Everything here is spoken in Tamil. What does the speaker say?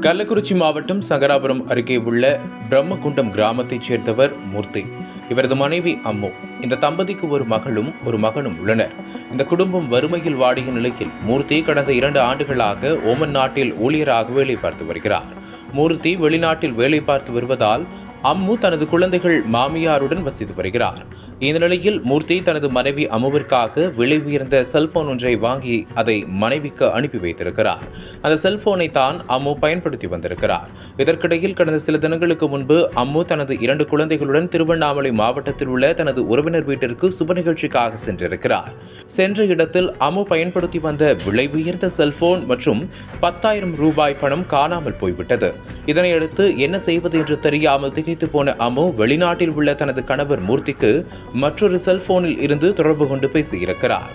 கள்ளக்குறிச்சி மாவட்டம் சங்கராபுரம் அருகே உள்ள பிரம்மகுண்டம் கிராமத்தைச் சேர்ந்தவர் மூர்த்தி. இவரது மனைவி அம்மு. இந்த தம்பதிக்கு ஒரு மகளும் ஒரு மகனும் உள்ளனர். இந்த குடும்பம் வறுமையில் வாடிய நிலையில் மூர்த்தி கடந்த 2 ஆண்டுகளாக ஓமன் நாட்டில் ஊழியராக வேலை பார்த்து வருகிறார். மூர்த்தி வெளிநாட்டில் வேலை பார்த்து வருவதால் அம்மு தனது குழந்தைகள் மாமியாருடன் வசித்து வருகிறார். இந்த நிலையில் மூர்த்தி தனது மனைவி அம்முவிற்காக விலை உயர்ந்த செல்போன் ஒன்றை வாங்கி அதை மனைவிக்கு அனுப்பி வைத்திருக்கிறார். அந்த செல்போனை தான் அம்மு பயன்படுத்தி வந்திருக்கிறார். இதற்கிடையில் கடந்த சில தினங்களுக்கு முன்பு அம்மு தனது 2 குழந்தைகளுடன் திருவண்ணாமலை மாவட்டத்தில் உள்ள தனது உறவினர் வீட்டிற்கு சுப நிகழ்ச்சிக்காக சென்றிருக்கிறார். சென்ற இடத்தில் அம்மு பயன்படுத்தி வந்த விலை உயர்ந்த செல்போன் மற்றும் 10,000 ரூபாய் பணம் காணாமல் போய்விட்டது. இதனையடுத்து என்ன செய்வது என்று தெரியாமல் திகைத்து போன அம்மு வெளிநாட்டில் உள்ள தனது கணவர் மூர்த்திக்கு மற்றொரு செல்போனில் இருந்து தொடர்பு கொண்டு பேசியிருக்கிறார்.